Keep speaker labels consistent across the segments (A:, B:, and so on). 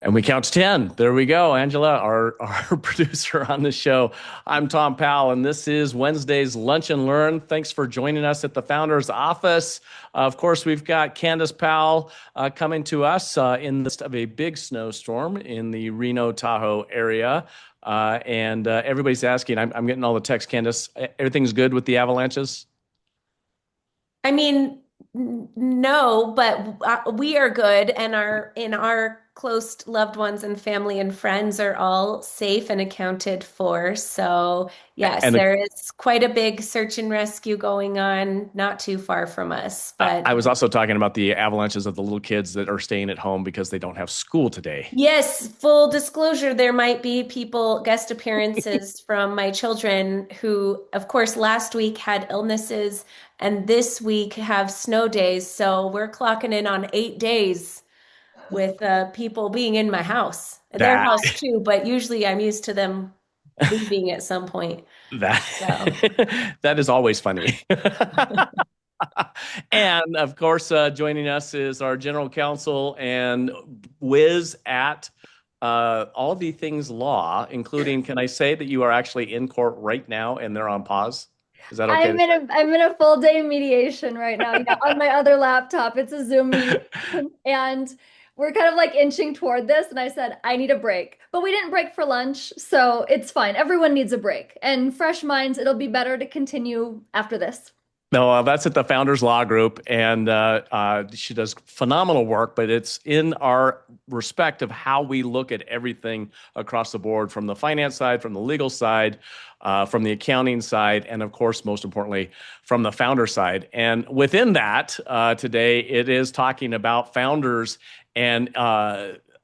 A: And we count to 10. There we go. Angela, our producer on the show. I'm Tom Powell, and this is Wednesday's Lunch and Learn. Thanks for joining us at the Founder's Office. Of course, we've got Candace Powell coming to us in the midst of a big snowstorm in the Reno, Tahoe area. And everybody's asking, I'm getting all the texts, Candace. Everything's good with the avalanches?
B: I mean, no, but we are good, and our close loved ones and family and friends are all safe and accounted for. So, yes,
A: And
B: there is quite a big search and rescue going on not too far from us. But
A: I was also talking about the avalanches of the little kids that are staying at home because they don't have school today.
B: yes, full disclosure, there might be guest appearances from my children who, of course, last week had illnesses and this week have snow days. So we're clocking in on 8 days with people being in my house, their
A: That
B: house too, but usually I'm used to them leaving at some point. So,
A: that that is always funny. And of course, joining us is our general counsel and whiz at all the things law, including, can I say that you are actually in court right now and they're on pause? Is that okay to
C: I'm in a full day mediation right now, on my other laptop. It's a Zoom meeting,
A: say?
C: and we're kind of like inching toward this. And I said, I need a break. But we didn't break for lunch, so it's fine. Everyone needs a break. And fresh minds, it'll be better to continue after this.
A: No, that's at the Founders Law Group, and she does phenomenal work. But it's in our respect of how we look at everything across the board, from the finance side, from the legal side, from the accounting side, and of course, most importantly, from the founder side. And within that, today it is talking about founders and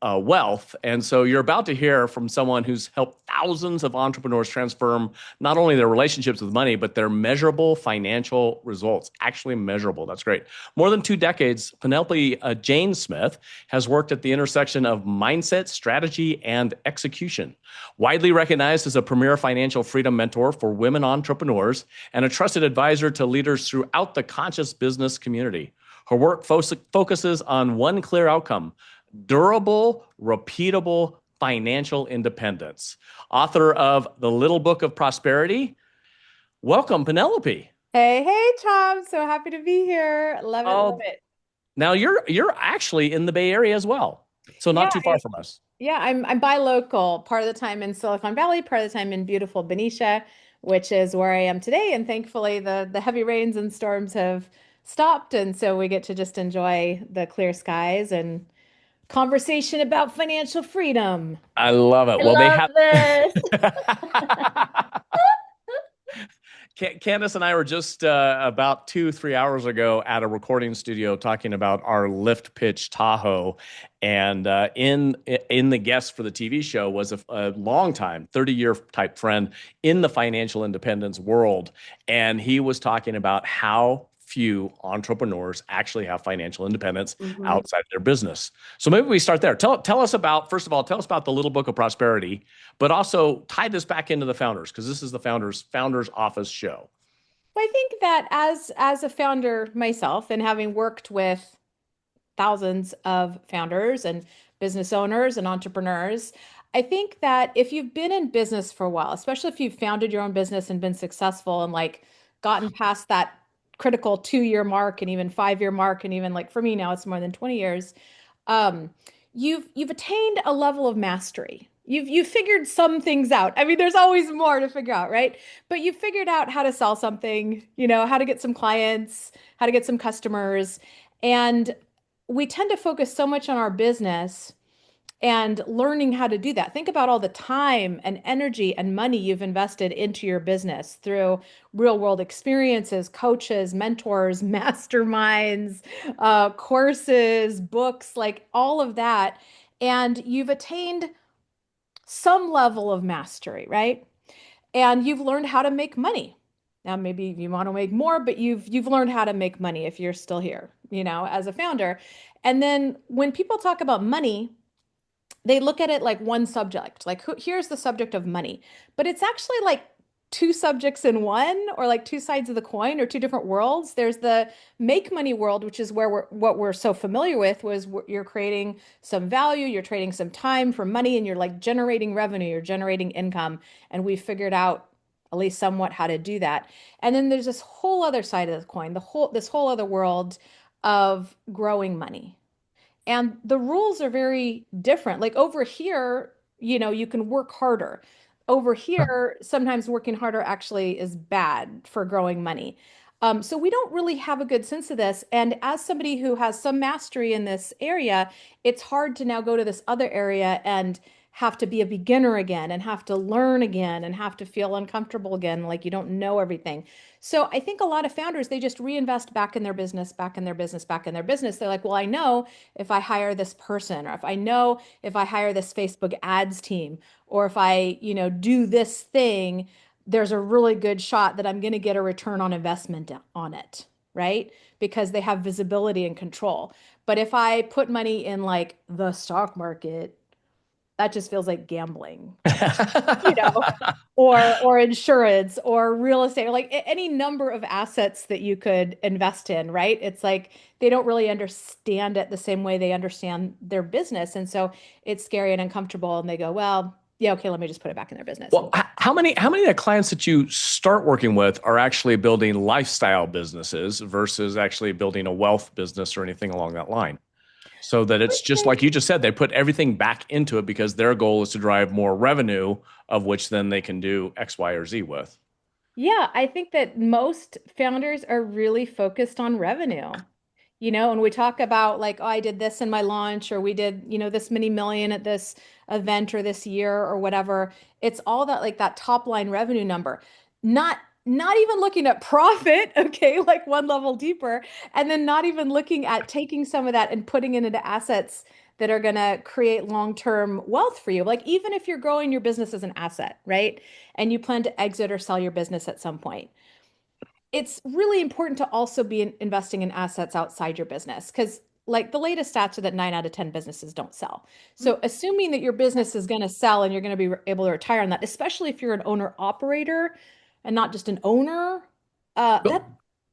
A: wealth. And so you're about to hear from someone who's helped thousands of entrepreneurs transform not only their relationships with money, but their measurable financial results. Actually measurable. That's great. More than 2 decades, Penelope Jane Smith has worked at the intersection of mindset, strategy, and execution. Widely recognized as a premier financial freedom mentor for women entrepreneurs and a trusted advisor to leaders throughout the conscious business community. Her work focuses on one clear outcome: durable, repeatable financial independence. Author of The Little Book of Prosperity. Welcome, Penelope.
D: Hey, hey, Tom. So happy to be here. Love it, love
A: Oh,
D: it.
A: now you're actually in the Bay Area as well, so not
D: Yeah,
A: too far from us.
D: I'm buy local, part of the time in Silicon Valley, part of the time in beautiful Benicia, which is where I am today. And thankfully the heavy rains and storms have stopped. And so we get to just enjoy the clear skies and conversation about financial freedom.
A: I love it.
C: I
A: Well, they
C: love
A: have.
C: this.
A: Candace and I were just about 3 hours ago at a recording studio talking about our lift pitch Tahoe, and in the guest for the TV show was a long time, 30-year type friend in the financial independence world, and he was talking about how few entrepreneurs actually have financial independence
B: mhm.
A: outside of their business. So maybe we start there. Tell us about, first of all, tell us about the Little Book of Prosperity, but also tie this back into the founders, because this is the founders office show.
D: I think that as a founder myself and having worked with thousands of founders and business owners and entrepreneurs, I think that if you've been in business for a while, especially if you've founded your own business and been successful and like gotten past that critical 2 year mark and even 5 year mark, and even like for me now, it's more than 20 years, um, you've attained a level of mastery. You've figured some things out. I mean, there's always more to figure out, right? But you've figured out how to sell something, how to get some clients, how to get some customers. And we tend to focus so much on our business and learning how to do that. Think about all the time and energy and money you've invested into your business through real world experiences, coaches, mentors, masterminds, courses, books, like all of that. And you've attained some level of mastery, right? And you've learned how to make money. Now, maybe you want to make more, but you've learned how to make money if you're still here, as a founder. And then when people talk about money, they look at it like one subject, like here's the subject of money, but it's actually like two subjects in one, or like two sides of the coin or two different worlds. There's the make money world, which is where what we're so familiar with was you're creating some value, you're trading some time for money, and you're like generating revenue, you're generating income. And we figured out at least somewhat how to do that. And then there's this whole other side of the coin, this whole other world of growing money. And the rules are very different. Like over here, you can work harder. Over here, sometimes working harder actually is bad for growing money. So we don't really have a good sense of this. And as somebody who has some mastery in this area, it's hard to now go to this other area and have to be a beginner again and have to learn again and have to feel uncomfortable again, like you don't know everything. So I think a lot of founders, they just reinvest back in their business, back in their business, back in their business. They're like, well, I know if I hire this person, or if I know if I hire this Facebook ads team, or if I, do this thing, there's a really good shot that I'm going to get a return on investment on it, right? Because they have visibility and control. But if I put money in like the stock market, that just feels like gambling, you know, or insurance or real estate, or like any number of assets that you could invest in, right? It's like they don't really understand it the same way they understand their business. And so it's scary and uncomfortable. And they go, well, yeah, okay, let me just put it back in their business.
A: Well, how many of the clients that you start working with are actually building lifestyle businesses versus actually building a wealth business or anything along that line? So that it's just like you just said, they put everything back into it because their goal is to drive more revenue, of which then they can do X, Y, or Z with.
D: Yeah, I think that most founders are really focused on revenue. When we talk about like, oh, I did this in my launch, or we did, this many million at this event or this year or whatever. It's all that like that top line revenue number. Not even looking at profit, okay, like one level deeper, and then not even looking at taking some of that and putting it into assets that are going to create long-term wealth for you. Like even if you're growing your business as an asset, right? And you plan to exit or sell your business at some point, it's really important to also be investing in assets outside your business, because like the latest stats are that 9 out of 10 businesses don't sell. So assuming that your business is going to sell and you're going to be able to retire on that, especially if you're an owner operator and not just an owner, uh,
A: But
D: that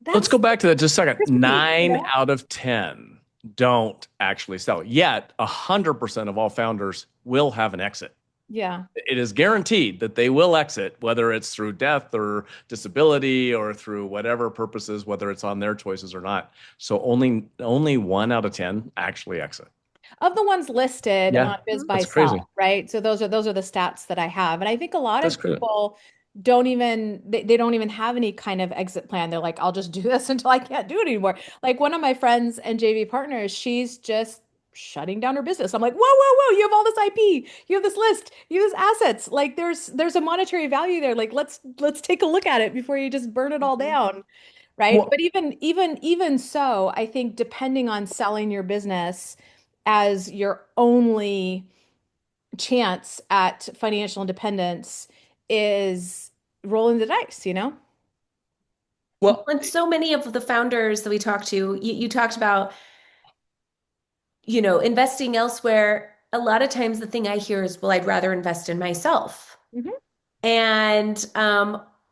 A: let's
D: that's
A: go back to that just a second.
D: risky,
A: Nine out of 10 don't actually sell. Yet 100% of all founders will have an exit.
D: Yeah.
A: It is guaranteed that they will exit, whether it's through death or disability or through whatever purposes, whether it's on their choices or not. So only 1 out of 10 actually exit.
D: Of the ones listed
A: Yeah,
D: on Biz Buy
A: that's crazy.
D: Sell, right? So those are the stats that I have. And I think a lot
A: That's
D: of
A: crazy.
D: people they don't even have any kind of exit plan. They're like, I'll just do this until I can't do it anymore. Like one of my friends and JV partners, she's just shutting down her business. I'm like, whoa, whoa, whoa, you have all this IP, you have this list, you have this assets. Like there's a monetary value there. Like let's take a look at it before you just burn it all down. Right.
A: Well,
D: But even so, I think depending on selling your business as your only chance at financial independence is rolling the dice.
A: well,
B: And so many of the founders that we talked to, you talked about, investing elsewhere. A lot of times the thing I hear is, well, I'd rather invest in myself.
D: Mhm.
B: And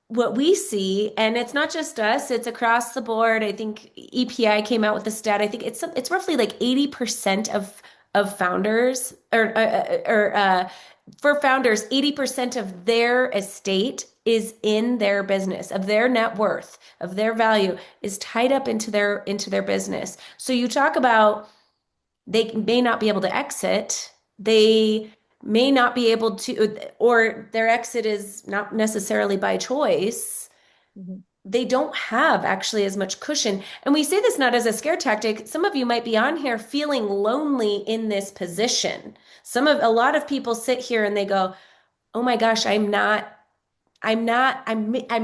B: what we see, and it's not just us, it's across the board. I think EPI came out with a stat. I think it's roughly like 80% of founders or for founders, 80% of their estate is in their business, of their net worth, of their value is tied up into their business. So you talk about they may not be able to exit. They may not be able to, or their exit is not necessarily by choice.
D: Mhm.
B: They don't have actually as much cushion. And we say this not as a scare tactic. Some of you might be on here feeling lonely in this position. A lot of people sit here and they go, "Oh my gosh, I'm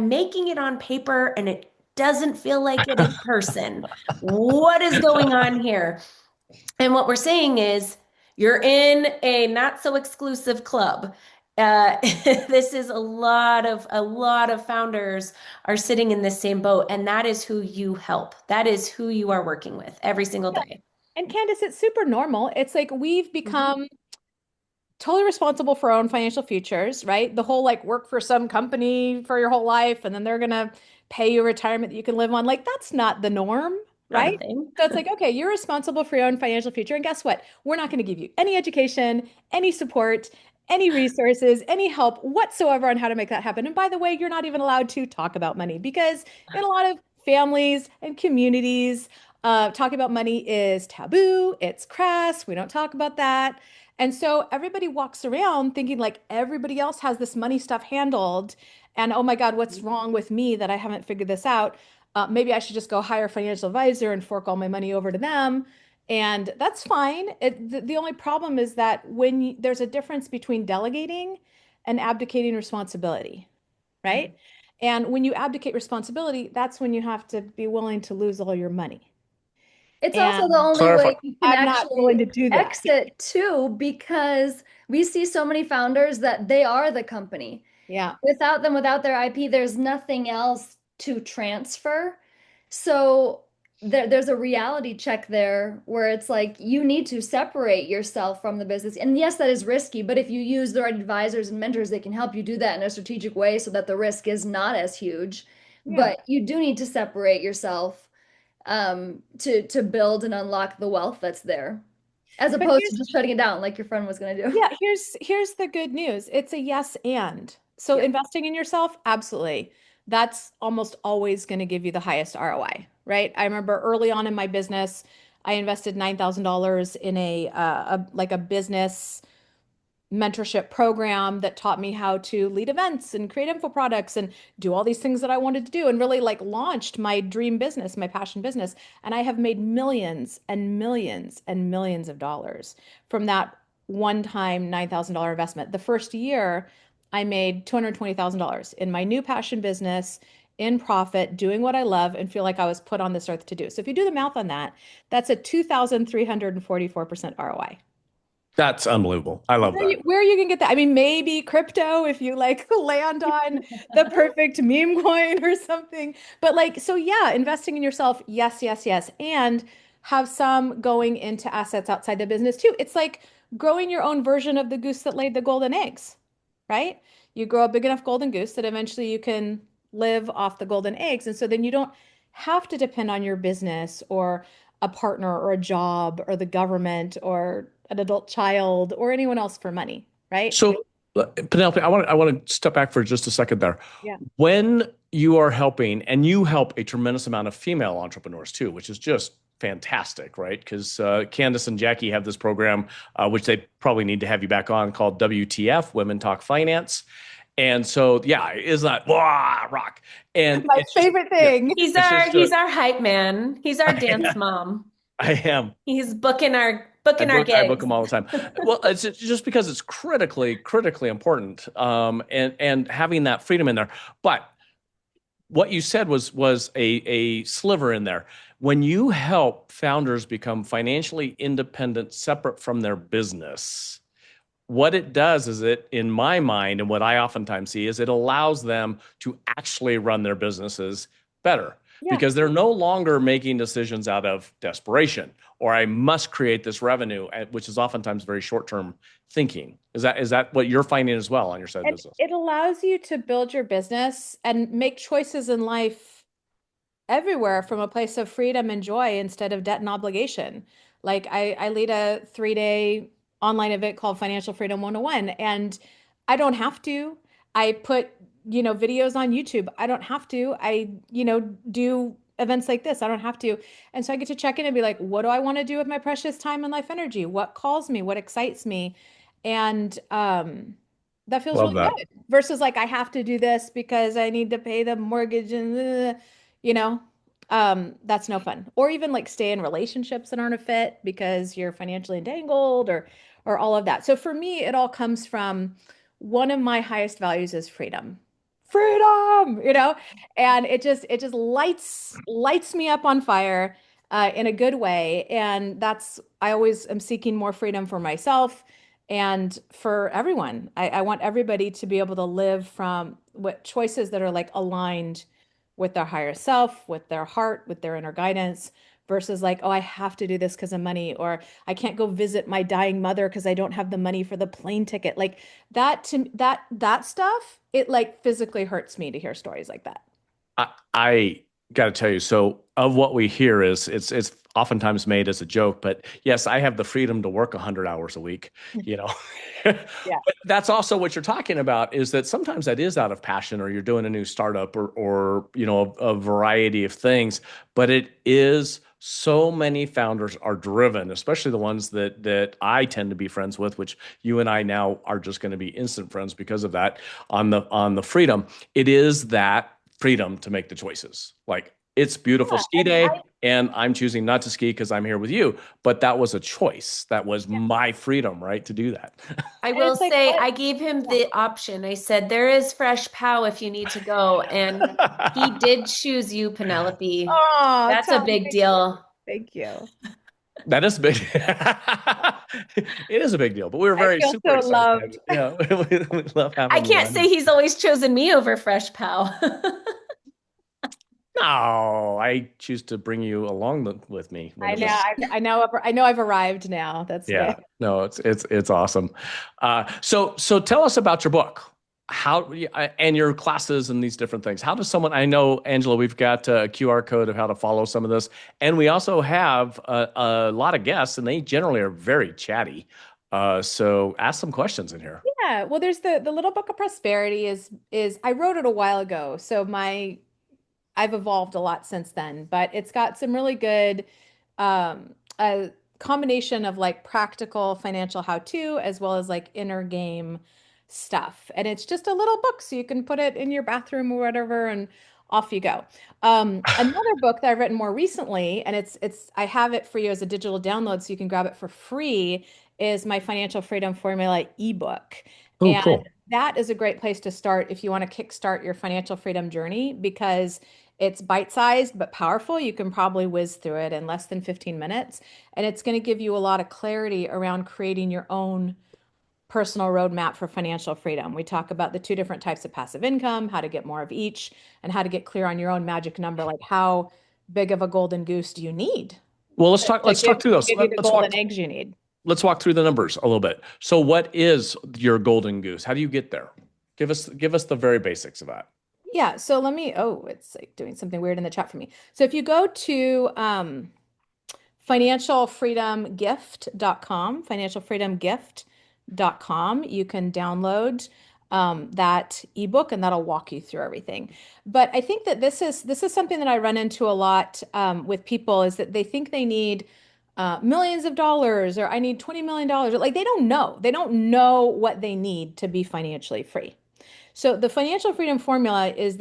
B: making it on paper and it doesn't feel like it in person. What is going on here?" And what we're saying is you're in a not so exclusive club. This is a lot of founders are sitting in the same boat, and that is who you help. That is who you are working with every single day.
D: And Candace, it's super normal. It's like we've
B: Mhm.
D: become totally responsible for our own financial futures, right? The whole like work for some company for your whole life and then they're gonna pay you retirement that you can live on. Like that's not the norm,
B: Not a
D: right?
B: thing.
D: So it's like, okay, you're responsible for your own financial future. And guess what? We're not going to give you any education, any support, any resources, any help whatsoever on how to make that happen. And by the way, you're not even allowed to talk about money because in a lot of families and communities, talking about money is taboo, it's crass, we don't talk about that. And so everybody walks around thinking like everybody else has this money stuff handled. And oh my God, what's wrong with me that I haven't figured this out? Maybe I should just go hire a financial advisor and fork all my money over to them. And that's fine. The only problem is that there's a difference between delegating and abdicating responsibility, right? And when you abdicate responsibility, that's when you have to be willing to lose all your money.
C: It's also the
D: And
C: only
A: Clarify.
C: way you can
D: I'm not willing
C: actually
D: to do that.
C: exit too, because we see so many founders that they are the company.
D: Yeah.
C: Without them, without their IP, there's nothing else to transfer. So there's a reality check there where it's like you need to separate yourself from the business. And yes, that is risky, but if you use the right advisors and mentors, they can help you do that in a strategic way so that the risk is not as huge.
D: Yeah.
C: But you do need to separate yourself to build and unlock the wealth that's there, as
D: But
C: opposed to
D: here's
C: just shutting it down like your friend was going to do.
D: Yeah, here's the good news. It's a yes and. So
C: Yeah.
D: investing in yourself, absolutely. That's almost always going to give you the highest ROI, right? I remember early on in my business, I invested $9,000 in a business mentorship program that taught me how to lead events and create info products and do all these things that I wanted to do and really like launched my dream business, my passion business. And I have made millions and millions and millions of dollars from that one-time $9,000 investment. The first year, I made $220,000 in my new passion business in profit, doing what I love and feel like I was put on this earth to do. So if you do the math on that, that's a 2,344% ROI.
A: That's unbelievable. I love that.
D: Where you can get that? I mean, maybe crypto if you like land on the perfect meme coin or something. But like, so yeah, investing in yourself, yes, yes, yes. And have some going into assets outside the business too. It's like growing your own version of the goose that laid the golden eggs, right? You grow a big enough golden goose that eventually you can live off the golden eggs. And so then you don't have to depend on your business or a partner or a job or the government or an adult child or anyone else for money, right?
A: So, Penelope, I want to step back for just a second there.
D: Yeah.
A: When you are helping, and you help a tremendous amount of female entrepreneurs too, which is just fantastic, right? Because Candace and Jackie have this program, which they probably need to have you back on, called WTF, Women Talk Finance. And so, yeah, is that wah, rock? And
D: My
A: it's just,
D: favorite
A: yeah,
D: thing.
B: He's
A: it's
B: our
A: just,
B: he's our hype man. He's our dance
A: I,
B: mom.
A: I am.
B: He's booking our
A: I book
B: gigs.
A: them all the time. Well, it's just because it's critically important, and having that freedom in there. But what you said was a sliver in there. When you help founders become financially independent, separate from their business, what it does is it, in my mind, and what I oftentimes see is it allows them to actually run their businesses better
D: Yeah.
A: because they're no longer making decisions out of desperation or I must create this revenue, which is oftentimes very short-term thinking. Is that what you're finding as well on your side
D: And
A: business?
D: it allows you to build your business and make choices in life everywhere from a place of freedom and joy instead of debt and obligation. Like I lead a 3-day online event called Financial Freedom 101, and I don't have to. I put, videos on YouTube. I don't have to. I, do events like this. I don't have to. And so I get to check in and be like, what do I want to do with my precious time and life energy? What calls me? What excites me? And that feels
A: Love
D: really
A: that.
D: good versus like I have to do this because I need to pay the mortgage and you know, that's no fun. Or even like stay in relationships that aren't a fit because you're financially entangled or all of that. So for me, it all comes from one of my highest values is freedom. Freedom, and it just lights me up on fire in a good way. And that's I always am seeking more freedom for myself and for everyone. I want everybody to be able to live from what choices that are like aligned with their higher self, with their heart, with their inner guidance, versus like, oh, I have to do this because of money, or I can't go visit my dying mother because I don't have the money for the plane ticket. Like that stuff, it like physically hurts me to hear stories like that.
A: I got to tell you, so of what we hear is it's oftentimes made as a joke, but yes, I have the freedom to work 100 hours a week, you know.
D: Yeah.
A: But that's also what you're talking about is that sometimes that is out of passion or you're doing a new startup or you know a variety of things, but it is so many founders are driven, especially the ones that I tend to be friends with, which you and I now are just going to be instant friends because of that on the freedom. It is that freedom to make the choices. Like it's beautiful
D: Yeah.
A: ski day, and I'm choosing not to ski because I'm here with you. But that was a choice. That was my freedom, right, to do that.
B: I
D: And
B: will
D: it's like,
B: say
D: what?
B: I gave him
D: Yeah.
B: the option. I said, there is fresh pow if you need to go. And he did choose you, Penelope.
D: Oh,
B: That's a
D: Tom,
B: big
D: thank you.
B: deal.
D: Thank you.
A: That is big. It is a big deal, but we were
D: I
A: very
D: feel
A: super
D: so
A: excited.
D: loved.
A: Yeah, we love
B: I
A: having you
B: can't
A: on.
B: say he's always chosen me over fresh pow.
A: No, I choose to bring you along with me
D: I
A: whenever.
D: know. I know I've arrived now. That's
A: Yeah,
D: good.
A: no, it's awesome. So tell us about your book. How and your classes and these different things. How does someone? I know, Angela, we've got a QR code of how to follow some of this, and we also have a lot of guests, and they generally are very chatty. So ask some questions in here.
D: Yeah, well, there's the Little Book of Prosperity is I wrote it a while ago, so my I've evolved a lot since then, but it's got some really good a combination of like practical financial how-to as well as like inner game stuff. And it's just a little book so you can put it in your bathroom or whatever and off you go. Another book that I've written more recently, and it's I have it for you as a digital download so you can grab it for free, is my Financial Freedom Formula ebook.
A: Oh,
D: And
A: cool.
D: that is a great place to start if you want to kickstart your financial freedom journey because it's bite-sized but powerful. You can probably whiz through it in less than 15 minutes, and it's going to give you a lot of clarity around creating your own personal roadmap for financial freedom. We talk about the two different types of passive income, how to get more of each, and how to get clear on your own magic number, like how big of a golden goose do you need
A: Well,
D: to
A: let's talk through those.
D: give you the golden eggs you need.
A: Let's walk through the numbers a little bit. So what is your golden goose? How do you get there? Give us the very basics of that.
D: Yeah, so let me, oh, it's like doing something weird in the chat for me. So if you go to financialfreedomgift.com, you can download that ebook and that'll walk you through everything. But I think that this is something that I run into a lot with people is that they think they need millions of dollars or I need $20 million. Like they don't know. They don't know what they need to be financially free. So the financial freedom formula is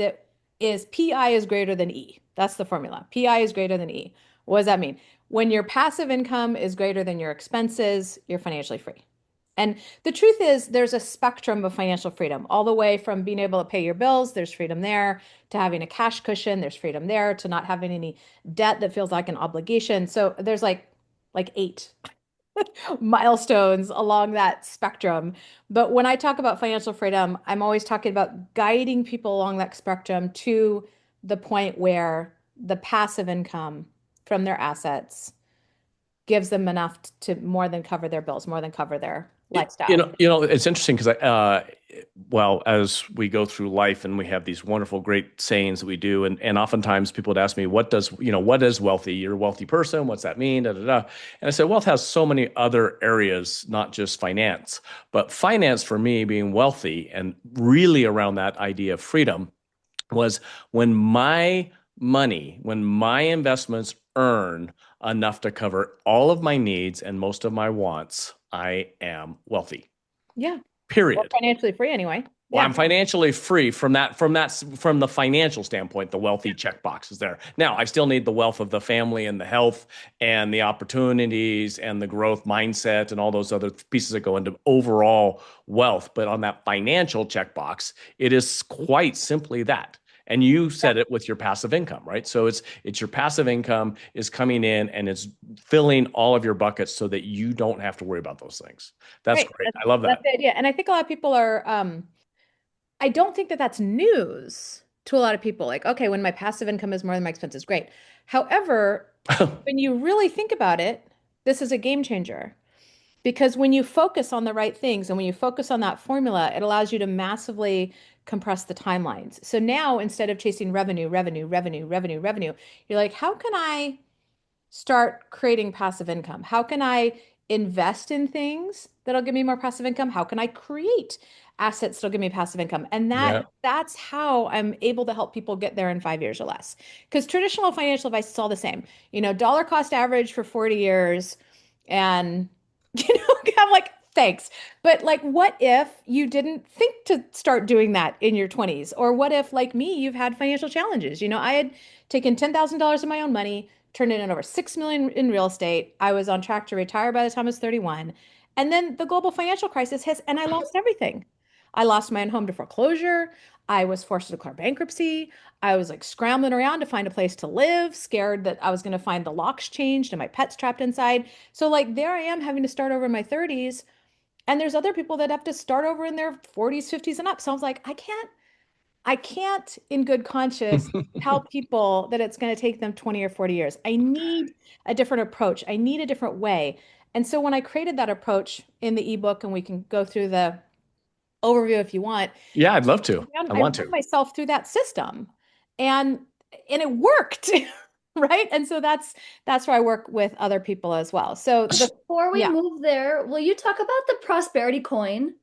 D: PI is greater than E. That's the formula. PI is greater than E. What does that mean? When your passive income is greater than your expenses, you're financially free. And the truth is, there's a spectrum of financial freedom, all the way from being able to pay your bills, there's freedom there, to having a cash cushion, there's freedom there, to not having any debt that feels like an obligation. So there's like eight milestones along that spectrum. But when I talk about financial freedom, I'm always talking about guiding people along that spectrum to the point where the passive income from their assets gives them enough to more than cover their bills, more than cover their lifestyle.
A: It's interesting because well, as we go through life and we have these wonderful, great sayings that we do, and oftentimes people would ask me, what is wealthy? You're a wealthy person. What's that mean? Da, da, da. And I said, wealth has so many other areas, not just finance, but finance for me being wealthy and really around that idea of freedom was when my investments earn enough to cover all of my needs and most of my wants, I am wealthy.
D: Yeah. Or
A: Period.
D: financially free anyway.
A: Well,
D: Yeah.
A: I'm financially free from from the financial standpoint, the wealthy checkbox is there. Now, I still need the wealth of the family and the health and the opportunities and the growth mindset and all those other pieces that go into overall wealth. But on that financial checkbox, it is quite simply that. And you said it with your passive income, right? So it's your passive income is coming in and it's filling all of your buckets so that you don't have to worry about those things. That's
D: Right.
A: great. I love
D: That's
A: that.
D: the idea. And I think a lot of people are I don't think that that's news to a lot of people. Like, okay, when my passive income is more than my expenses, great. However, When you really think about it, this is a game changer. Because when you focus on the right things and when you focus on that formula, it allows you to massively compress the timelines. So now instead of chasing revenue, revenue, revenue, revenue, revenue, you're like, how can I start creating passive income? How can I invest in things that'll give me more passive income? How can I create assets that'll give me passive income? And
A: Yeah.
D: that's how I'm able to help people get there in 5 years or less. Because traditional financial advice is all the same. Dollar cost average for 40 years. And, I'm like, thanks. But like, what if you didn't think to start doing that in your 20s? Or what if, like me, you've had financial challenges? I had taken $10,000 of my own money, turned it in over 6 million in real estate. I was on track to retire by the time I was 31. And then the global financial crisis hits and I lost everything. I lost my own home to foreclosure. I was forced to declare bankruptcy. I was like scrambling around to find a place to live, scared that I was going to find the locks changed and my pets trapped inside. So like there I am having to start over in my 30s. And there's other people that have to start over in their 40s, 50s and up. So I was like, I can't in good conscience tell people that it's going to take them 20 or 40 years. I need a different approach. I need a different way. And so when I created that approach in the ebook, and we can go through the overview if you want,
A: Yeah, I'd love to. I
D: I
A: want
D: ran
A: to.
D: myself through that system and it worked. Right. And so that's where I work with other people as well. So
C: Before we
D: yeah.
C: move there, will you talk about the prosperity coin?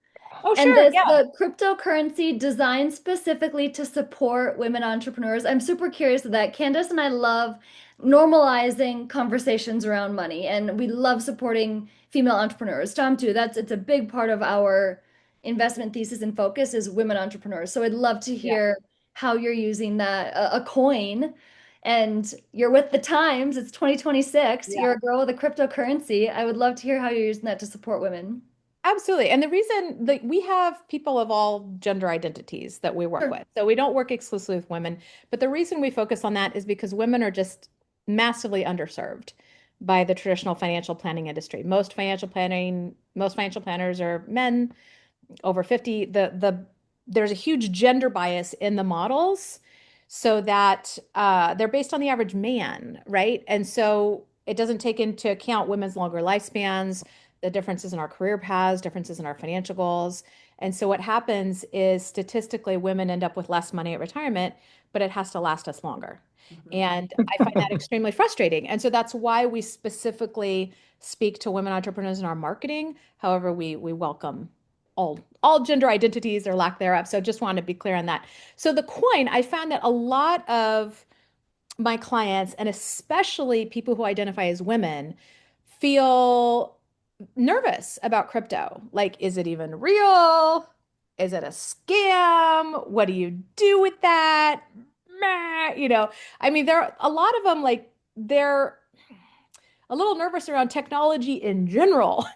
D: Oh,
C: And
D: sure.
C: this,
D: Yeah.
C: the cryptocurrency designed specifically to support women entrepreneurs. I'm super curious of that. Candace and I love normalizing conversations around money, and we love supporting female entrepreneurs. Tom too. It's a big part of our investment thesis and focus is women entrepreneurs. So I'd love to
D: Yeah.
C: hear how you're using that a coin. And you're with the times. It's 2026.
D: Yeah.
C: You're a girl with a cryptocurrency. I would love to hear how you're using that to support women.
D: Absolutely. And the reason that we have people of all gender identities that we work
C: Sure.
D: with. So we don't work exclusively with women, but the reason we focus on that is because women are just massively underserved by the traditional financial planning industry. Most financial planners are men over 50. There's a huge gender bias in the models so that they're based on the average man, right? And so it doesn't take into account women's longer lifespans, the differences in our career paths, differences in our financial goals. And so what happens is statistically women end up with less money at retirement, but it has to last us longer. And I find that extremely frustrating. And so that's why we specifically speak to women entrepreneurs in our marketing. However, we welcome all gender identities or lack thereof. So just want to be clear on that. So the coin, I found that a lot of my clients, and especially people who identify as women, feel nervous about crypto. Like, is it even real? Is it a scam? What do you do with that? Meh, I mean, there are a lot of them, like, they're a little nervous around technology in general.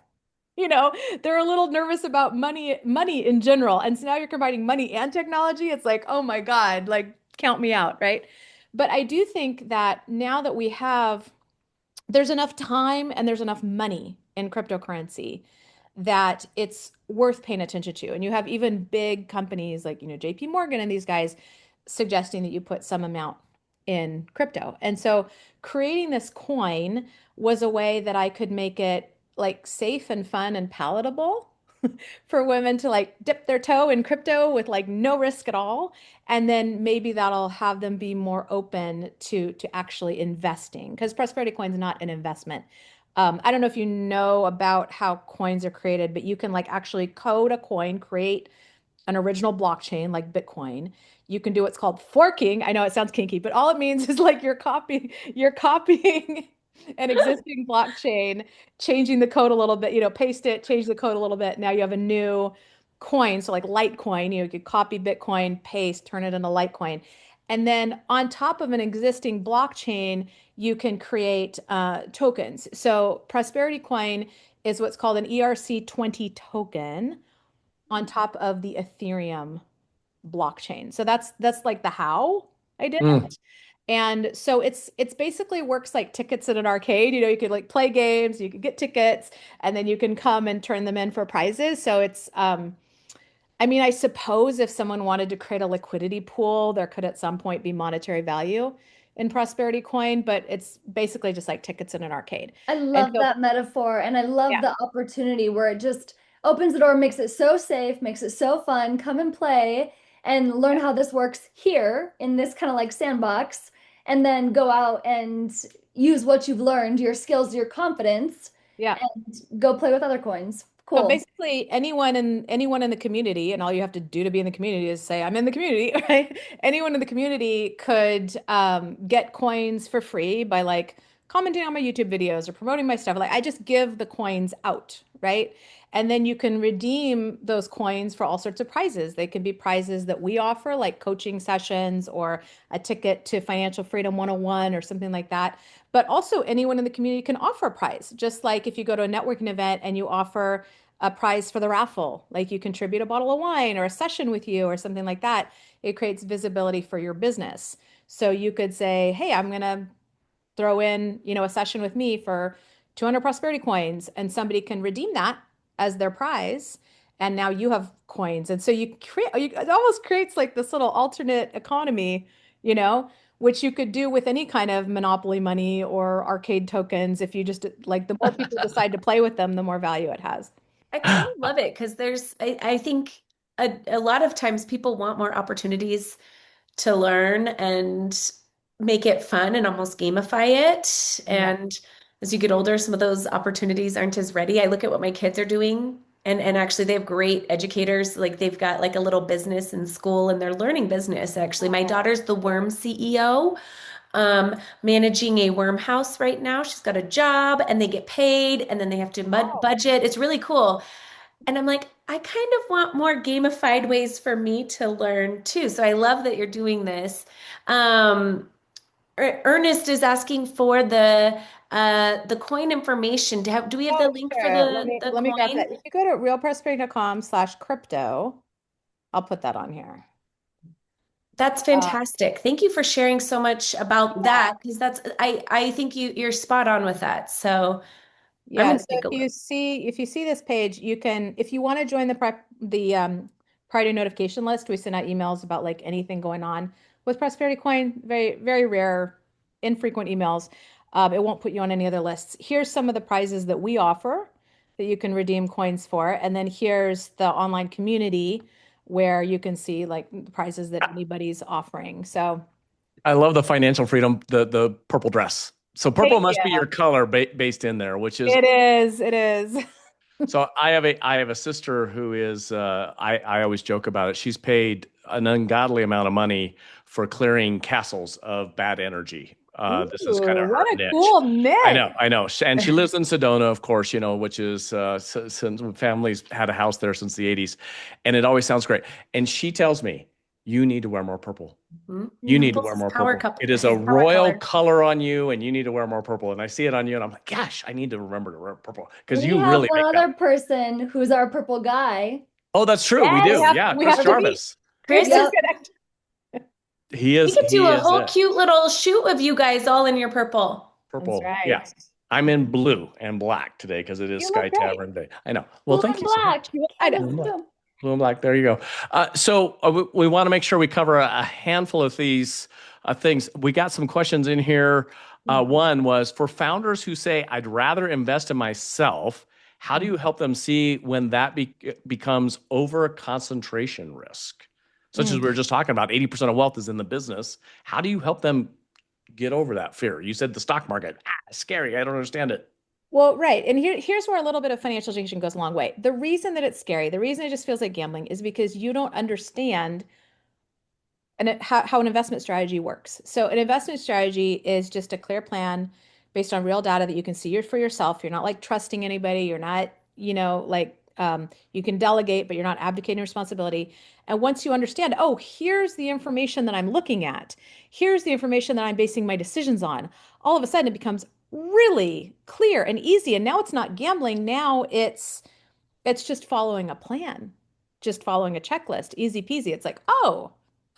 D: you know, they're a little nervous about money in general. And so now you're combining money and technology. It's like, oh my God, like count me out, right? But I do think that now that there's enough time and there's enough money in cryptocurrency that it's worth paying attention to. And you have even big companies like, JP Morgan and these guys suggesting that you put some amount in crypto. And so creating this coin was a way that I could make it like safe and fun and palatable for women to like dip their toe in crypto with like no risk at all. And then maybe that'll have them be more open to actually investing because prosperity coin's not an investment. I don't know if you know about how coins are created, but you can like actually code a coin, create an original blockchain like Bitcoin. You can do what's called forking. I know it sounds kinky, but all it means is like you're copying an existing blockchain, changing the code a little bit, paste it, change the code a little bit. Now you have a new coin. So like Litecoin, you could copy Bitcoin, paste, turn it into Litecoin. And then on top of an existing blockchain, you can create tokens. So Prosperity Coin is what's called an ERC20 token on top of the Ethereum blockchain. So that's like the how I did
A: Mm.
D: it. And so it's basically works like tickets at an arcade. You could like play games, you could get tickets, and then you can come and turn them in for prizes. So it's I mean, I suppose if someone wanted to create a liquidity pool, there could at some point be monetary value in Prosperity Coin, but it's basically just like tickets in an arcade.
C: I
D: And
C: love
D: so,
C: that metaphor, and I love
D: yeah,
C: the opportunity where it just opens the door, makes it so safe, makes it so fun. Come and play and learn how this works here in this kind of like sandbox, and then go out and use what you've learned, your skills, your confidence,
D: yeah.
C: and go play with other coins.
D: So
C: Cool.
D: basically, anyone in the community, and all you have to do to be in the community is say, "I'm in the community," right? Anyone in the community could get coins for free by like commenting on my YouTube videos or promoting my stuff. Like I just give the coins out, right? And then you can redeem those coins for all sorts of prizes. They can be prizes that we offer, like coaching sessions or a ticket to Financial Freedom 101 or something like that. But also, anyone in the community can offer a prize. Just like if you go to a networking event and you offer a prize for the raffle, like you contribute a bottle of wine or a session with you or something like that, it creates visibility for your business. So you could say, hey, I'm going to throw in, a session with me for 200 prosperity coins, and somebody can redeem that as their prize. And now you have coins. And so it almost creates like this little alternate economy, you know, which you could do with any kind of monopoly money or arcade tokens. If you just like, the more people decide to play with them, the more value it has.
B: I kind of love it because I think a lot of times people want more opportunities to learn and make it fun and almost gamify it.
D: Yeah.
B: And as you get older, some of those opportunities aren't as ready. I look at what my kids are doing, and actually they have great educators. Like they've got like a little business in school and they're learning business. Actually, my daughter's the worm CEO, managing a worm house right now. She's got a job and they get paid and then they have to
D: Oh.
B: budget. It's really cool. And I'm like, I kind of want more gamified ways for me to learn too. So I love that you're doing this. Um, Ernest is asking for the coin information. Do we have the
D: Oh,
B: link for
D: sure. Let me
B: the
D: let me grab
B: coin?
D: that. If you go to realprosperity.com/crypto, I'll put that on here.
B: That's
D: Uh,
B: fantastic. Thank you for sharing so much about
D: yeah.
B: that because I think you're spot on with that. So I'm
D: Yeah,
B: going
D: so
B: to take a look.
D: if you see this page, you can, if you want to join the priority notification list, we send out emails about like anything going on with Prosperity Coin. Very very rare, infrequent emails. It won't put you on any other lists. Here's some of the prizes that we offer that you can redeem coins for, and then here's the online community where you can see like the prizes that anybody's offering. So
A: I love the financial freedom, the purple dress. So purple
D: thank
A: must
D: you.
A: be your color based in there, which is
D: It is. It is.
A: so I have a sister who is I always joke about it. She's paid an ungodly amount of money for clearing castles of bad energy. This is kind
D: Ooh,
A: of her
D: what a
A: niche.
D: cool niche.
A: I know, and she lives in Sedona, of course, which is since families had a house there since the '80s, and it always sounds great. And she tells me, "You need to wear more purple.
B: Mhm.
A: You need to
B: Purple's
A: wear
B: his
A: more
B: power
A: purple.
B: cup,
A: It is a
B: his power
A: royal
B: color.
A: color on you, and you need to wear more purple." And I see it on you, and I'm like, "Gosh, I need to remember to wear purple because
C: We
A: you
C: have
A: really
C: one
A: make that."
C: other person who's our purple guy.
A: Oh, that's true. We
D: We
A: do.
B: Yes.
D: have
A: Yeah,
D: we
A: Chris
D: have to meet.
A: Jarvis.
B: Chris
D: Chris is
B: is,
C: Yep.
D: connected.
A: He
B: we
A: is.
B: could do
A: He
B: a
A: is
B: whole
A: it.
B: cute little shoot of you guys all in your purple.
D: That's
A: Purple. Yeah.
D: right.
A: I'm in blue and black today because it is
D: You look
A: Sky
D: great.
A: Tavern Day. I know. Well,
C: Blue
A: thank
C: and
A: you so
C: black.
A: much.
D: I know.
A: Blue and black.
C: Boom.
A: Blue and black. There you go. We want to make sure we cover a handful of these things. We got some questions in here. One was for founders who say, I'd rather invest in myself. How do you help them see when that becomes over concentration risk? Such as we
D: Mm.
A: were just talking about, 80% of wealth is in the business. How do you help them get over that fear? You said the stock market, scary. I don't understand it.
D: Well, right. And here's where a little bit of financial education goes a long way. The reason that it's scary, the reason it just feels like gambling is because you don't understand how an investment strategy works. So an investment strategy is just a clear plan based on real data that you can see for yourself. You're not like trusting anybody. You're not, you can delegate, but you're not abdicating responsibility. And once you understand, oh, here's the information that I'm looking at, here's the information that I'm basing my decisions on, all of a sudden it becomes really clear and easy. And now it's not gambling. Now it's just following a plan, just following a checklist, easy peasy. It's like, oh,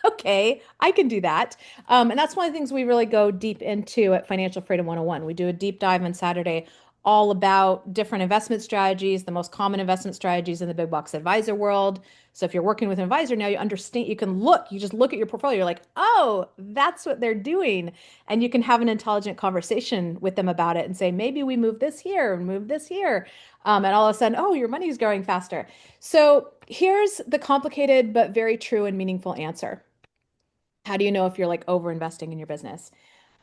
D: okay, I can do that. And that's one of the things we really go deep into at Financial Freedom 101. We do a deep dive on Saturday all about different investment strategies, the most common investment strategies in the big box advisor world. So if you're working with an advisor now, you understand, you can look, you just look at your portfolio, you're like, oh, that's what they're doing. And you can have an intelligent conversation with them about it and say, maybe we move this here and move this here. And all of a sudden, oh, your money's growing faster. So here's the complicated but very true and meaningful answer. How do you know if you're like over investing in your business?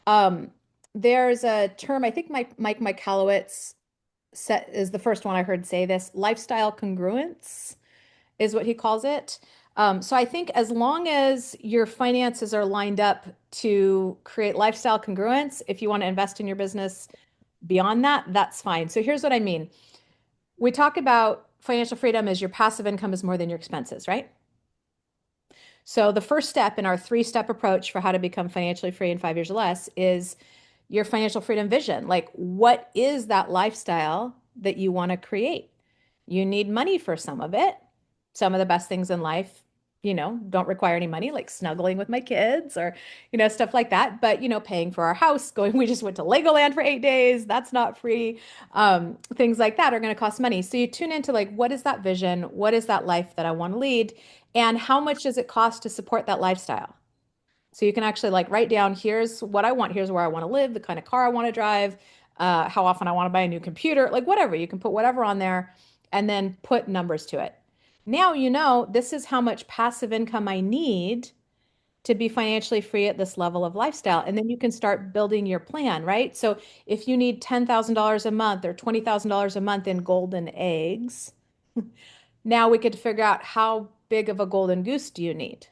D: Um, there's a term, I think Mike Michalowicz is the first one I heard say this. Lifestyle congruence is what he calls it. So I think as long as your finances are lined up to create lifestyle congruence, if you want to invest in your business beyond that, that's fine. So here's what I mean. We talk about financial freedom as your passive income is more than your expenses, right? So the first step in our three-step approach for how to become financially free in 5 years or less is your financial freedom vision. Like, what is that lifestyle that you want to create? You need money for some of it. Some of the best things in life, don't require any money, like snuggling with my kids or, stuff like that. But, paying for our house, we just went to Legoland for 8 days. That's not free. Things like that are going to cost money. So you tune into like, what is that vision? What is that life that I want to lead? And how much does it cost to support that lifestyle? So you can actually like write down, here's what I want, here's where I want to live, the kind of car I want to drive, how often I want to buy a new computer, like whatever. You can put whatever on there and then put numbers to it. Now you know this is how much passive income I need to be financially free at this level of lifestyle. And then you can start building your plan, right? So if you need $10,000 a month or $20,000 a month in golden eggs, now we could figure out how big of a golden goose do you need,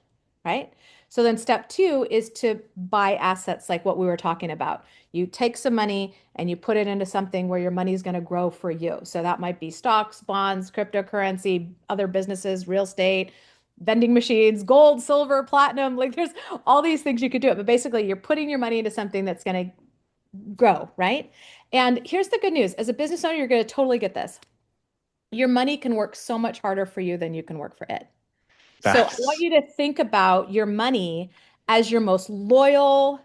D: right? So then step two is to buy assets like what we were talking about. You take some money and you put it into something where your money is going to grow for you. So that might be stocks, bonds, cryptocurrency, other businesses, real estate, vending machines, gold, silver, platinum. Like there's all these things you could do it. But basically, you're putting your money into something that's going to grow, right? And here's the good news. As a business owner, you're going to totally get this. Your money can work so much harder for you than you can work for it. So I want
A: That's
D: you to think about your money as your most loyal,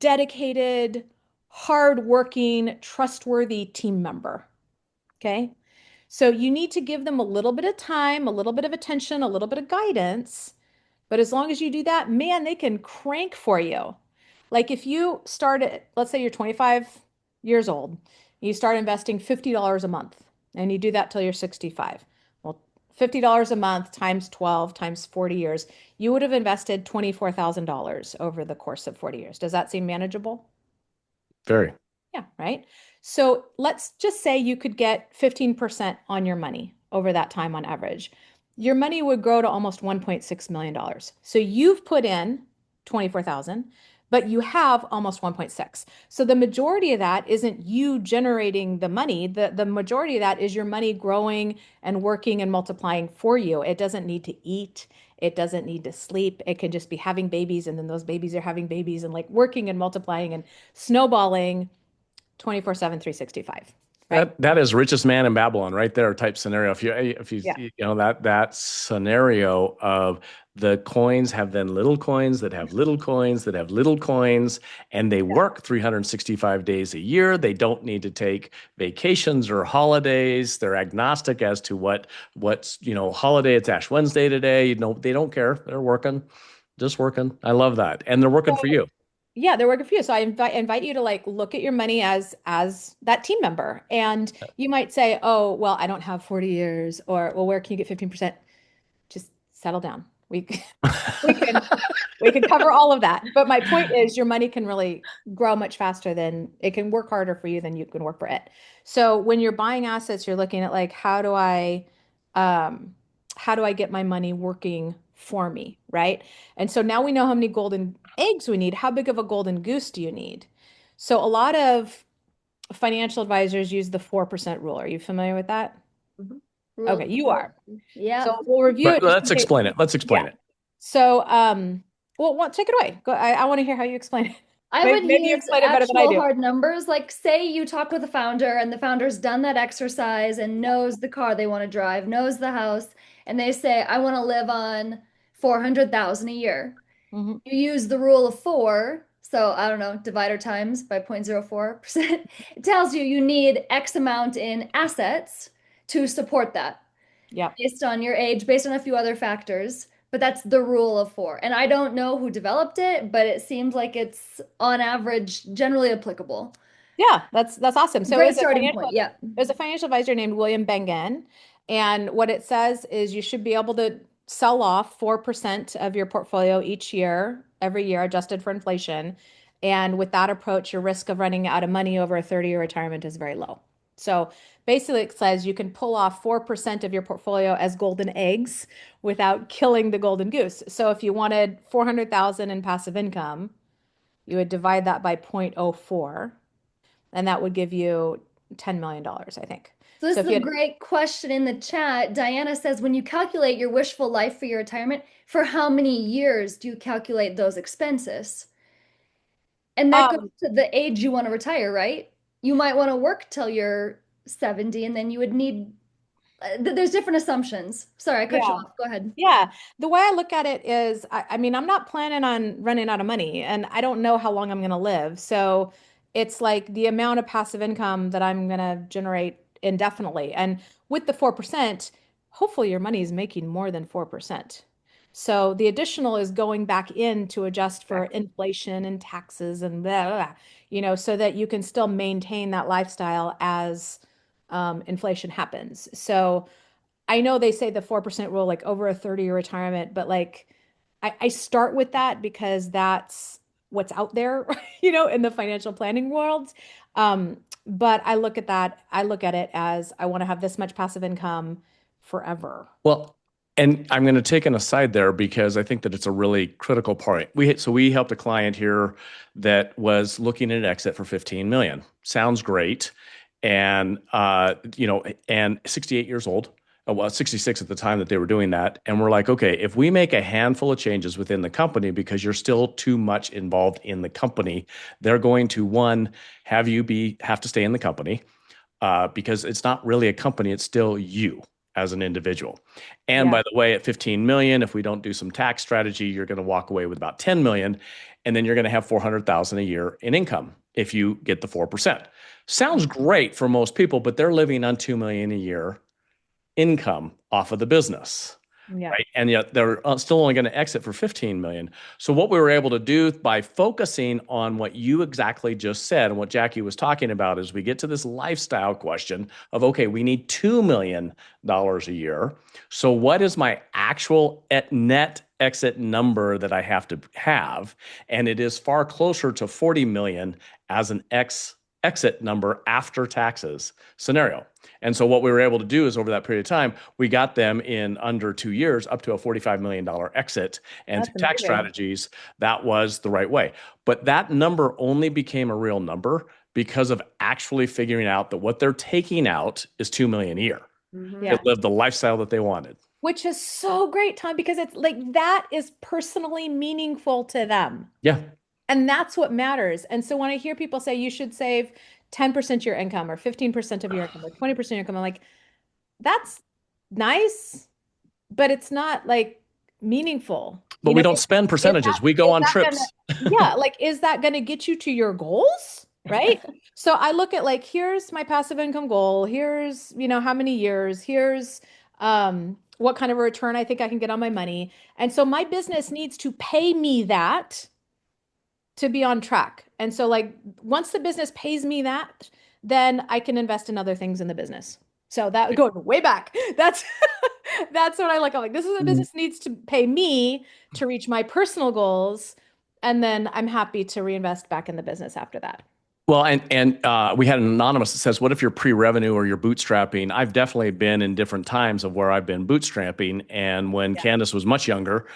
D: dedicated, hardworking, trustworthy team member. Okay. So you need to give them a little bit of time, a little bit of attention, a little bit of guidance. But as long as you do that, man, they can crank for you. Like if you start at, let's say you're 25 years old, you start investing $50 a month, and you do that till you're 65. Well, $50 a month times 12 times 40 years, you would have invested $24,000 over the course of 40 years. Does that seem manageable?
A: very.
D: Yeah, right. So let's just say you could get 15% on your money over that time on average. Your money would grow to almost $1.6 million. So you've put in 24,000, but you have almost 1.6. So the majority of that isn't you generating the money. The majority of that is your money growing and working and multiplying for you. It doesn't need to eat. It doesn't need to sleep. It can just be having babies, and then those babies are having babies and like working and multiplying and snowballing 24/7, 365, right?
A: That is richest man in Babylon right there type scenario. If you
D: Yeah.
A: that scenario of the coins have then little coins that have little coins that have little coins, and they work 365 days a year. They don't need to take vacations or holidays. They're agnostic as to what's holiday. It's Ash Wednesday today. They don't care. They're working, just working. I love that, and they're working for
D: So
A: you.
D: yeah, they're working for you. So I invite you to like look at your money as that team member. And you might say, "Oh, well, I don't have 40 years," or "Well, where can you get 15%?" Just settle down. We can we can cover all of that. But my point is your money can really grow much faster than it can work harder for you than you can work for it. So when you're buying assets, you're looking at like um how do I get my money working for me, right? And so now we know how many golden eggs we need. How big of a golden goose do you need? So a lot of financial advisors use the 4% rule. Are you familiar with that?
B: Mhm.
C: Rule
D: Okay,
C: of
D: you
C: four.
D: are.
C: Yeah.
D: So we'll review
A: But
D: it just
A: let's
D: in case.
A: explain it. Let's
D: Yeah.
A: explain it.
D: So, take it away. Go. I want to hear how you explain it.
C: I would
D: Maybe you
C: use
D: explain it better than I
C: actual
D: do.
C: hard numbers. Like, say you talk with a founder and the founder's done that exercise and knows the car they want to drive, knows the house, and they say, I want to live on 400,000 a year.
D: Hmm.
C: You use the rule of four. So I don't know, divide or times by 0.04%. It tells you you need X amount in assets to support that
D: Yep.
C: based on your age, based on a few other factors. But that's the rule of four. And I don't know who developed it, but it seems like it's on average generally applicable.
D: Yeah, that's awesome. So
C: Great starting point. Yeah.
D: it was a financial advisor named William Bengen, and what it says is you should be able to sell off 4% of your portfolio each year, every year, adjusted for inflation. And with that approach, your risk of running out of money over a 30-year retirement is very low. So basically, it says you can pull off 4% of your portfolio as golden eggs without killing the golden goose. So if you wanted 400,000 in passive income, you would divide that by 0.04, and that would give you $10 million, I think.
C: So this
D: So
C: is
D: if you
C: a
D: had,
C: great question in the chat. Diana says, when you calculate your wishful life for your retirement, for how many years do you calculate those expenses? And that goes
D: um,
C: to the age you want to retire, right? You might want to work till you're 70, and then you would need, there's different assumptions. Sorry, I cut you
D: yeah.
C: off. Go ahead.
D: Yeah, the way I look at it is, I mean, I'm not planning on running out of money, and I don't know how long I'm going to live. So it's like the amount of passive income that I'm going to generate indefinitely. And with the 4%, hopefully your money is making more than 4%. So the additional is going back in to adjust for
C: Correct.
D: inflation and taxes and blah, blah, blah, so that you can still maintain that lifestyle as inflation happens. So I know they say the 4% rule, like over a 30-year retirement, but like I start with that because that's what's out there, in the financial planning world. But I look at it as I want to have this much passive income forever.
A: Well, and I'm going to take an aside there because I think that it's a really critical part. We helped a client here that was looking at an exit for 15 million. Sounds great. And and 68 years old. Well, 66 at the time that they were doing that. And we're like, okay, if we make a handful of changes within the company because you're still too much involved in the company, they're going to, one, have to stay in the company because it's not really a company, it's still you as an individual. And
D: Yeah.
A: by the way, at 15 million, if we don't do some tax strategy, you're going to walk away with about 10 million, and then you're going to have 400,000 a year in income if you get the 4%. Sounds great for most people, but they're living on 2 million a year income off of the business.
D: Yeah.
A: Right. And yet they're still only going to exit for 15 million. So what we were able to do by focusing on what you exactly just said and what Jackie was talking about is we get to this lifestyle question of, okay, we need $2 million a year. So what is my actual net exit number that I have to have? And it is far closer to 40 million as an exit number after taxes scenario. And so what we were able to do is over that period of time, we got them in under 2 years up to a $45 million exit. And
D: That's
A: through tax
D: amazing.
A: strategies, that was the right way. But that number only became a real number because of actually figuring out that what they're taking out is 2 million a year
D: Yeah.
A: to live the lifestyle that they wanted.
D: Which is so great, Tom, because it's like that is personally meaningful to them.
A: Yeah.
D: And that's what matters. And so when I hear people say you should save 10% of your income or 15% of your income or 20% of your income, I'm like, that's nice, but it's not like meaningful.
A: But we don't spend percentages. We go on trips.
D: Yeah, like is that going to get you to your goals? Right? So I look at like, here's my passive income goal. Here's, how many years. Here's what kind of a return I think I can get on my money. And so my business needs to pay me that to be on track. And so like once the business pays me that, then I can invest in other things in the business. So that going way back. That's that's what I look at. Like this is a business needs to pay me to reach my personal goals. And then I'm happy to reinvest back in the business after that.
A: Well, and we had an anonymous that says, what if you're pre-revenue or you're bootstrapping? I've definitely been in different times of where I've been bootstrapping. And when Candace was much younger,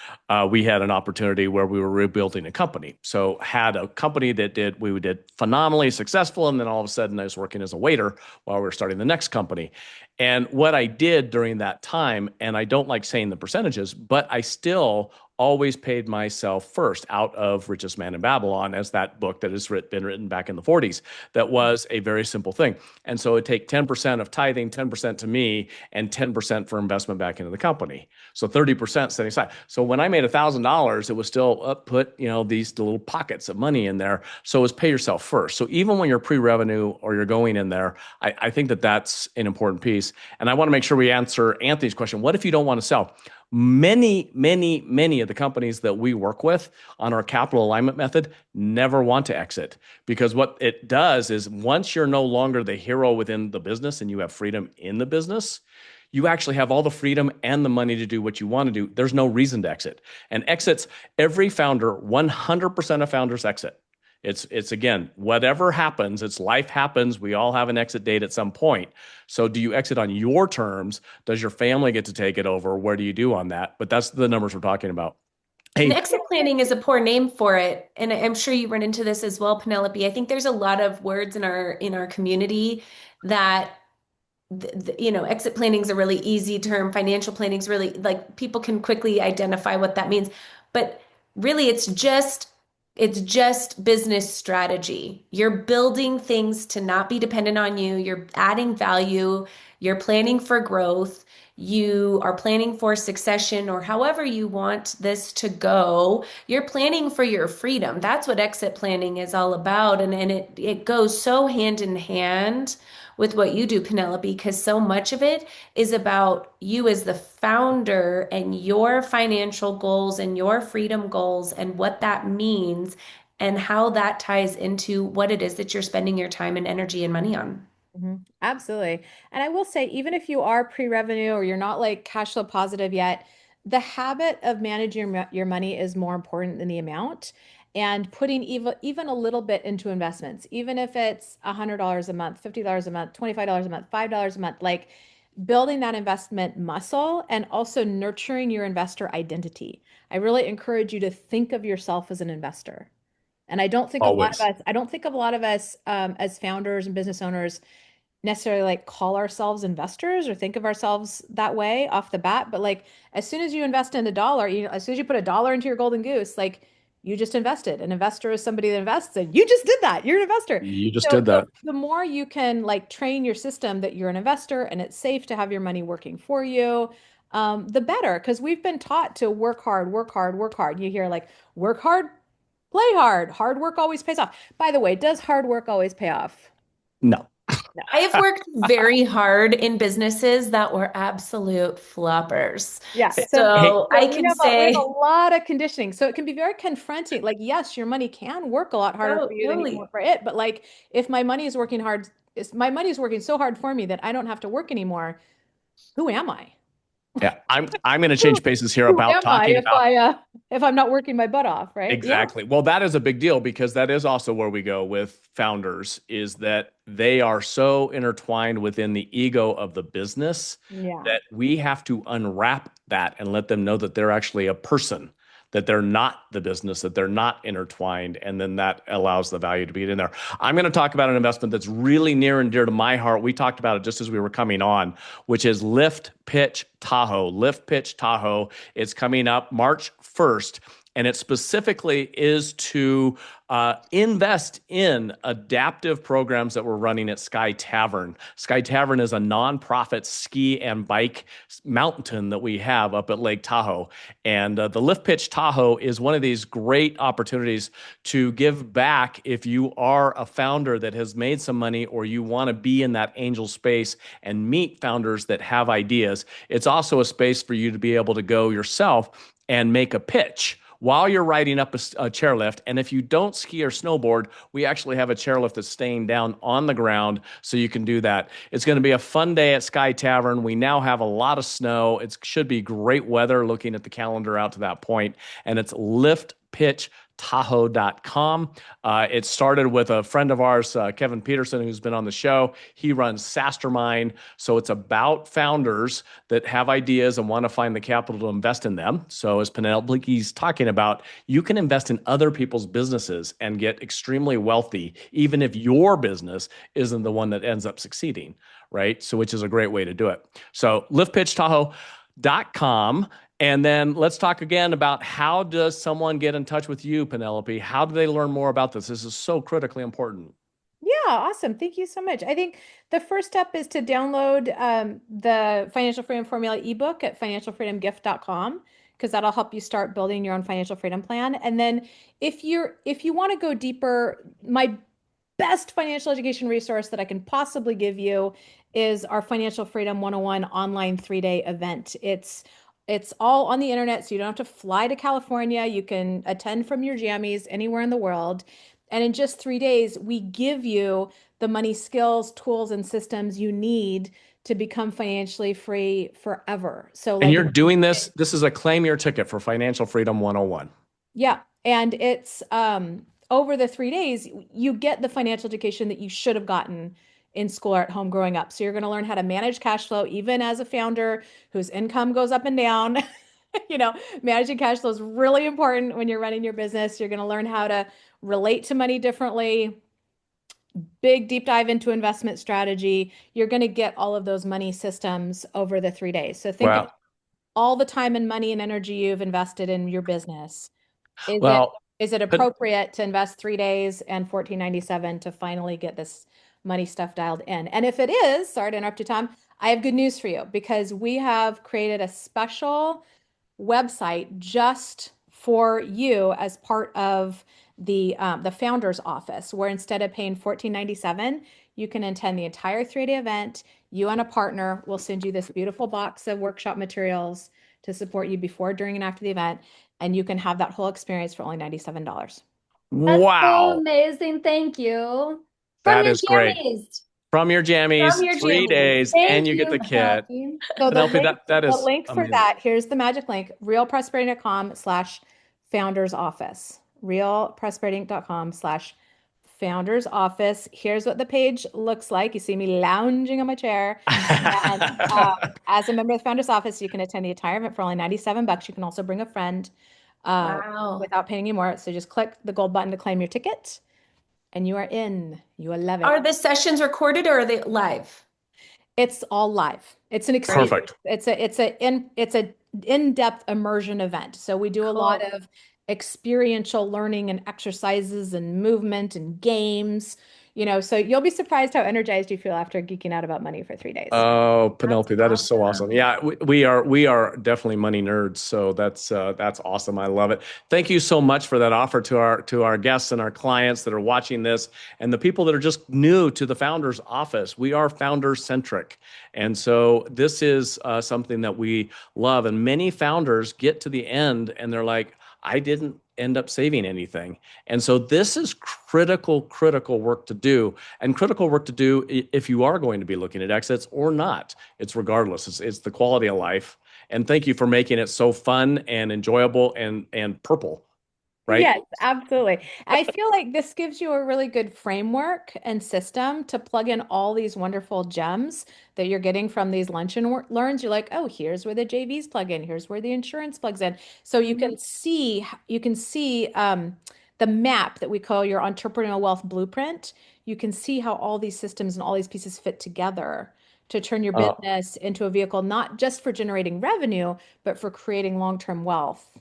A: we had an opportunity where we were rebuilding a company. So had a company that we did phenomenally successful. And then all of a sudden I was working as a waiter while we were starting the next company. And what I did during that time, and I don't like saying the percentages, but I still always paid myself first out of Richest Man in Babylon, as that book that has been written back in the 40s. That was a very simple thing. And so it take 10% of tithing, 10% to me, and 10% for investment back into the company. So 30% setting aside. So when I made $1,000, it was still put, these little pockets of money in there. So it was pay yourself first. So even when you're pre-revenue or you're going in there, I think that that's an important piece. And I want to make sure we answer Anthony's question. What if you don't want to sell? Many, many, many of the companies that we work with on our capital alignment method never want to exit, because what it does is once you're no longer the hero within the business and you have freedom in the business, you actually have all the freedom and the money to do what you want to do. There's no reason to exit. And exits, every founder, 100% of founders exit. It's again, whatever happens, it's life happens. We all have an exit date at some point. So do you exit on your terms? Does your family get to take it over? Where do you do on that? But that's the numbers we're talking about.
B: And
A: Hey,
B: exit planning is a poor name for it. And I'm sure you run into this as well, Penelope. I think there's a lot of words in our community that exit planning is a really easy term. Financial planning is really, like, people can quickly identify what that means. But really, it's just business strategy. You're building things to not be dependent on you. You're adding value. You're planning for growth. You are planning for succession, or however you want this to go. You're planning for your freedom. That's what exit planning is all about. And it goes so hand in hand with what you do, Penelope, because so much of it is about you as the founder and your financial goals and your freedom goals and what that means and how that ties into what it is that you're spending your time and energy and money on.
D: Absolutely. And I will say, even if you are pre-revenue or you're not like cash flow positive yet, the habit of managing your money is more important than the amount, and putting even a little bit into investments, even if it's $100 a month, $50 a month, $25 a month, $5 a month, like building that investment muscle and also nurturing your investor identity. I really encourage you to think of yourself as an investor. And I don't think
A: always.
D: a lot of us as founders and business owners necessarily like call ourselves investors or think of ourselves that way off the bat. But like as soon as you invest in a dollar, as soon as you put a dollar into your golden goose, like you just invested. An investor is somebody that invests, and you just did that. You're an investor.
A: You just
D: So
A: did that.
D: the more you can like train your system that you're an investor and it's safe to have your money working for you, the better. Because we've been taught to work hard, work hard, work hard. You hear like work hard, play hard. Hard work always pays off. By the way, does hard work always pay off?
A: No.
B: I have worked very hard in businesses that were absolute floppers.
D: Yeah.
A: Hey,
B: So I
D: We
B: can
D: have we have a
B: say,
D: lot of conditioning. So it can be very confronting. Like, yes, your money can work a lot harder
B: oh,
D: for you than you can
B: totally.
D: work for it. But like if my money is working hard, if my money is working so hard for me that I don't have to work anymore, who am I?
A: yeah, I'm going to
D: Who,
A: change paces here
D: who
A: about
D: am I
A: talking about
D: if I'm not working my butt off, right? Yeah.
A: exactly. Well, that is a big deal, because that is also where we go with founders, is that they are so intertwined within the ego of the business
D: Yeah.
A: that we have to unwrap that and let them know that they're actually a person, that they're not the business, that they're not intertwined. And then that allows the value to be in there. I'm going to talk about an investment that's really near and dear to my heart. We talked about it just as we were coming on, which is Lift Pitch Tahoe. Lift Pitch Tahoe. It's coming up March 1st. And it specifically is to invest in adaptive programs that we're running at Sky Tavern. Sky Tavern is a nonprofit ski and bike mountain that we have up at Lake Tahoe. And the Lift Pitch Tahoe is one of these great opportunities to give back if you are a founder that has made some money, or you want to be in that angel space and meet founders that have ideas. It's also a space for you to be able to go yourself and make a pitch while you're riding up a chairlift. And if you don't ski or snowboard, we actually have a chairlift that's staying down on the ground, so you can do that. It's going to be a fun day at Sky Tavern. We now have a lot of snow. It should be great weather looking at the calendar out to that point. And it's liftpitchtahoe.com. It started with a friend of ours, Kevin Peterson, who's been on the show. He runs Sastermind. So it's about founders that have ideas and want to find the capital to invest in them. So as Penelope's talking about, you can invest in other people's businesses and get extremely wealthy, even if your business isn't the one that ends up succeeding, right? So which is a great way to do it. So liftpitchtahoe.com. And then let's talk again about how does someone get in touch with you, Penelope? How do they learn more about this? This is so critically important.
D: Yeah, awesome. Thank you so much. I think the first step is to download the Financial Freedom Formula ebook at financialfreedomgift.com because that'll help you start building your own financial freedom plan. And then if you want to go deeper, my best financial education resource that I can possibly give you is our Financial Freedom 101 online 3-day event. It's all on the internet, so you don't have to fly to California. You can attend from your jammies anywhere in the world. And in just 3 days, we give you the money skills, tools, and systems you need to become financially free forever. So,
A: And
D: like,
A: you're doing this. This is a claim your ticket for Financial Freedom 101.
D: yeah. And it's over the 3 days, you get the financial education that you should have gotten in school or at home growing up. So you're going to learn how to manage cash flow, even as a founder whose income goes up and down. Managing cash flow is really important when you're running your business. You're going to learn how to relate to money differently, big deep dive into investment strategy. You're going to get all of those money systems over the 3 days. So think of
A: Well,
D: all the time and money and energy you've invested in your business. Is it
A: well,
D: is it
A: but
D: appropriate to invest 3 days and 14.97 to finally get this money stuff dialed in? And if it is, sorry to interrupt you, Tom, I have good news for you because we have created a special website just for you as part of the founder's office, where instead of paying 14.97, you can attend the entire 3-day event. You and a partner will send you this beautiful box of workshop materials to support you before, during, and after the event, and you can have that whole experience for only $97.
C: That's so
A: wow,
C: amazing. Thank you. From
A: that
C: your
A: is great.
C: jammies.
A: From your
C: From
A: jammies,
C: your
A: three
C: jammies.
A: days, and
C: Thank
A: you get
C: you,
A: the kit.
C: Penelope.
D: So
A: Penelope, that
D: the
A: is
D: link for
A: amazing.
D: that, here's the magic link, realprosperity.com/founders office. Realprosperity.com/founders office. Here's what the page looks like. You see me lounging on my chair. And as a member of the founders office, you can attend the entire event for only $97. You can also bring a friend
B: Wow.
D: without paying any more. So just click the gold button to claim your ticket, and you are in. You will love
B: Are
D: it.
B: the sessions recorded or are they live?
D: It's all live. It's an experience.
A: Perfect.
D: It's a in-depth immersion event. So we do a lot
B: Cool.
D: of experiential learning and exercises and movement and games, so you'll be surprised how energized you feel after geeking out about money for 3 days.
A: Oh,
B: That's
A: Penelope, that is so awesome.
B: awesome.
A: Yeah, we are definitely money nerds, so that's awesome. I love it. Thank you so much for that offer to our guests and our clients that are watching this, and the people that are just new to the founders office. We are founder centric, and so this is something that we love. And many founders get to the end and they're like, I didn't end up saving anything. And so this is critical work to do, and critical work to do if you are going to be looking at exits or not. It's regardless. It's the quality of life. And thank you for making it so fun and enjoyable and purple, right?
D: Yes, absolutely. I feel like this gives you a really good framework and system to plug in all these wonderful gems that you're getting from these lunch and learns. You're like, oh, here's where the JVs plug in. Here's where the insurance plugs in. So you can see the map that we call your entrepreneurial wealth blueprint. You can see how all these systems and all these pieces fit together to turn your
A: Uh,
D: business into a vehicle, not just for generating revenue, but for creating long-term wealth.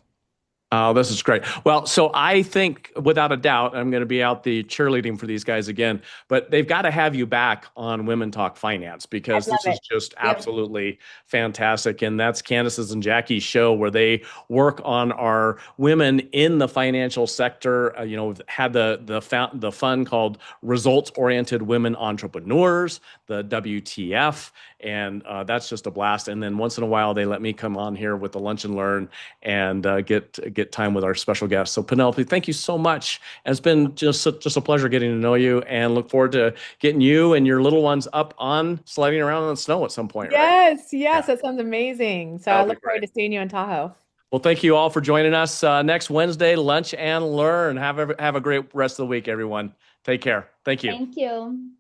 A: Oh, this is great. Well, so I think without a doubt, I'm going to be out the cheerleading for these guys again, but they've got to have you back on Women Talk Finance
D: I
A: because
D: love
A: this is
D: it.
A: just
B: Yep.
A: absolutely fantastic. And that's Candace's and Jackie's show where they work on our women in the financial sector. We've had the fund called Results Oriented Women Entrepreneurs, the WTF, and that's just a blast. And then once in a while, they let me come on here with the Lunch and Learn and get time with our special guests. So Penelope, thank you so much. It's been just a pleasure getting to know you, and look forward to getting you and your little ones up on sliding around in the snow at some point, right?
D: Yes, yes,
A: Yeah,
D: that sounds amazing. So I
A: that'll be
D: look forward
A: great.
D: to seeing you in Tahoe.
A: Well, thank you all for joining us next Wednesday, Lunch and Learn. Have a great rest of the week, everyone. Take care. Thank you.
C: Thank you.